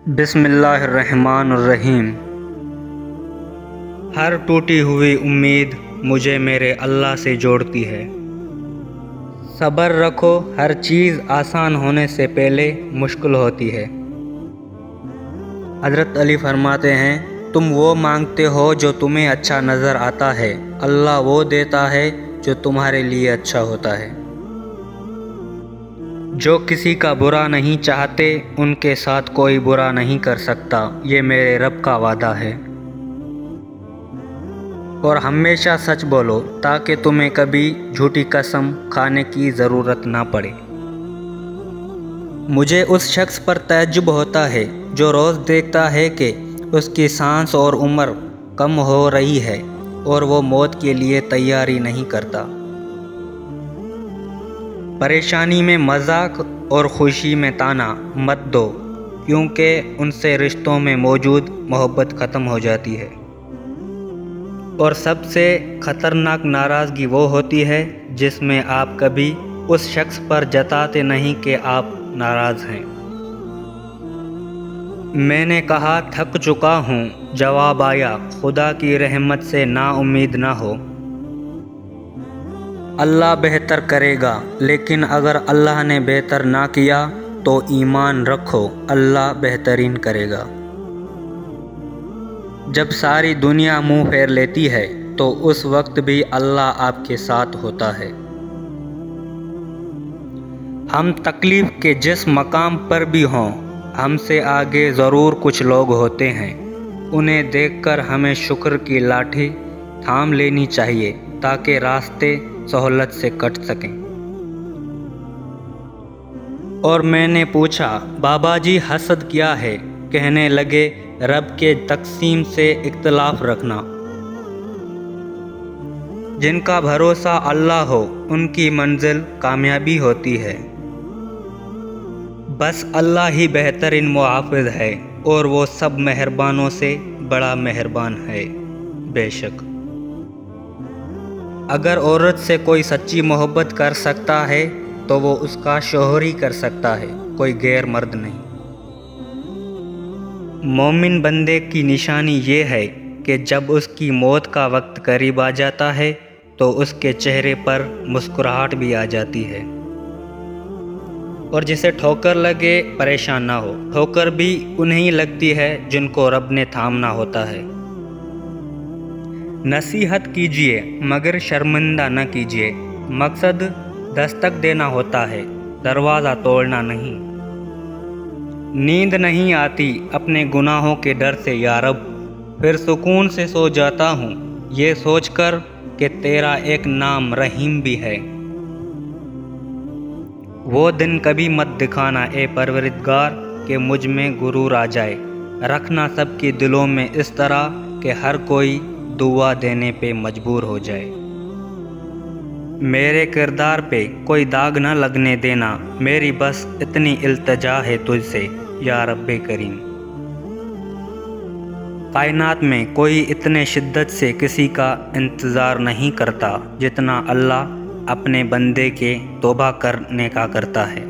بسم اللہ الرحمن الرحیم۔ ہر ٹوٹی ہوئی امید مجھے میرے اللہ سے جوڑتی ہے۔ صبر رکھو، ہر چیز آسان ہونے سے پہلے مشکل ہوتی ہے۔ حضرت علی فرماتے ہیں، تم وہ مانگتے ہو جو تمہیں اچھا نظر آتا ہے، اللہ وہ دیتا ہے جو تمہارے لیے اچھا ہوتا ہے۔ جو کسی کا برا نہیں چاہتے ان کے ساتھ کوئی برا نہیں کر سکتا، یہ میرے رب کا وعدہ ہے۔ اور ہمیشہ سچ بولو تاکہ تمہیں کبھی جھوٹی قسم کھانے کی ضرورت نہ پڑے۔ مجھے اس شخص پر تعجب ہوتا ہے جو روز دیکھتا ہے کہ اس کی سانس اور عمر کم ہو رہی ہے اور وہ موت کے لیے تیاری نہیں کرتا۔ پریشانی میں مذاق اور خوشی میں طعنہ مت دو، کیونکہ ان سے رشتوں میں موجود محبت ختم ہو جاتی ہے۔ اور سب سے خطرناک ناراضگی وہ ہوتی ہے جس میں آپ کبھی اس شخص پر جتاتے نہیں کہ آپ ناراض ہیں۔ میں نے کہا تھک چکا ہوں، جواب آیا خدا کی رحمت سے نا امید نہ ہو۔ اللہ بہتر کرے گا، لیکن اگر اللہ نے بہتر نہ کیا تو ایمان رکھو، اللہ بہترین کرے گا۔ جب ساری دنیا منہ پھیر لیتی ہے تو اس وقت بھی اللہ آپ کے ساتھ ہوتا ہے۔ ہم تکلیف کے جس مقام پر بھی ہوں، ہم سے آگے ضرور کچھ لوگ ہوتے ہیں، انہیں دیکھ کر ہمیں شکر کی لاٹھی تھام لینی چاہیے تاکہ راستے سہولت سے کٹ سکیں۔ اور میں نے پوچھا، بابا جی حسد کیا ہے؟ کہنے لگے، رب کے تقسیم سے اختلاف رکھنا۔ جن کا بھروسہ اللہ ہو ان کی منزل کامیابی ہوتی ہے۔ بس اللہ ہی بہترین محافظ ہے اور وہ سب مہربانوں سے بڑا مہربان ہے۔ بے شک اگر عورت سے کوئی سچی محبت کر سکتا ہے تو وہ اس کا شوہر ہی کر سکتا ہے، کوئی غیر مرد نہیں۔ مومن بندے کی نشانی یہ ہے کہ جب اس کی موت کا وقت قریب آ جاتا ہے تو اس کے چہرے پر مسکراہٹ بھی آ جاتی ہے۔ اور جسے ٹھوکر لگے پریشان نہ ہو، ٹھوکر بھی انہیں لگتی ہے جن کو رب نے تھامنا ہوتا ہے۔ نصیحت کیجیے مگر شرمندہ نہ کیجیے، مقصد دستک دینا ہوتا ہے، دروازہ توڑنا نہیں۔ نیند نہیں آتی اپنے گناہوں کے ڈر سے یا رب، پھر سکون سے سو جاتا ہوں یہ سوچ کر کہ تیرا ایک نام رحیم بھی ہے۔ وہ دن کبھی مت دکھانا اے پروردگار کہ مجھ میں غرور آ جائے، رکھنا سب کے دلوں میں اس طرح کہ ہر کوئی دعا دینے پہ مجبور ہو جائے۔ میرے کردار پہ کوئی داغ نہ لگنے دینا، میری بس اتنی التجا ہے تجھ سے یا رب کریم۔ کائنات میں کوئی اتنے شدت سے کسی کا انتظار نہیں کرتا جتنا اللہ اپنے بندے کے توبہ کرنے کا کرتا ہے۔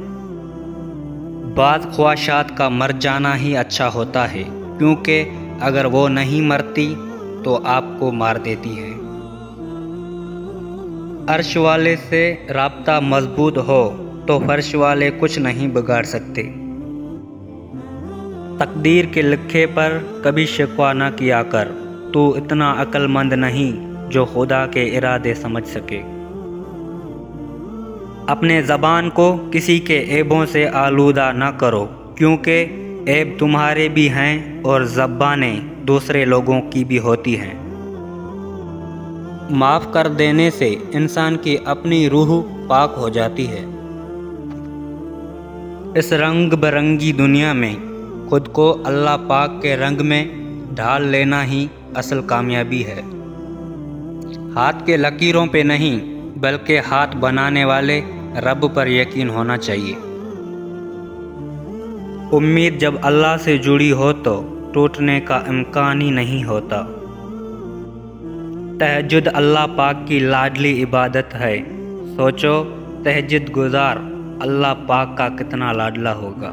بعض خواہشات کا مر جانا ہی اچھا ہوتا ہے، کیونکہ اگر وہ نہیں مرتی تو آپ کو مار دیتی ہے۔ عرش والے سے رابطہ مضبوط ہو تو فرش والے کچھ نہیں بگاڑ سکتے۔ تقدیر کے لکھے پر کبھی شکوہ نہ کیا کر، تو اتنا عقل مند نہیں جو خدا کے ارادے سمجھ سکے۔ اپنے زبان کو کسی کے عیبوں سے آلودہ نہ کرو، کیونکہ عیب تمہارے بھی ہیں اور زبانیں دوسرے لوگوں کی بھی ہوتی ہیں۔ معاف کر دینے سے انسان کی اپنی روح پاک ہو جاتی ہے۔ اس رنگ برنگی دنیا میں خود کو اللہ پاک کے رنگ میں ڈھال لینا ہی اصل کامیابی ہے۔ ہاتھ کے لکیروں پہ نہیں بلکہ ہاتھ بنانے والے رب پر یقین ہونا چاہیے۔ امید جب اللہ سے جڑی ہو تو ٹوٹنے کا امکان ہی نہیں ہوتا۔ تہجد اللہ پاک کی لاڈلی عبادت ہے، سوچو تہجد گزار اللہ پاک کا کتنا لاڈلا ہوگا۔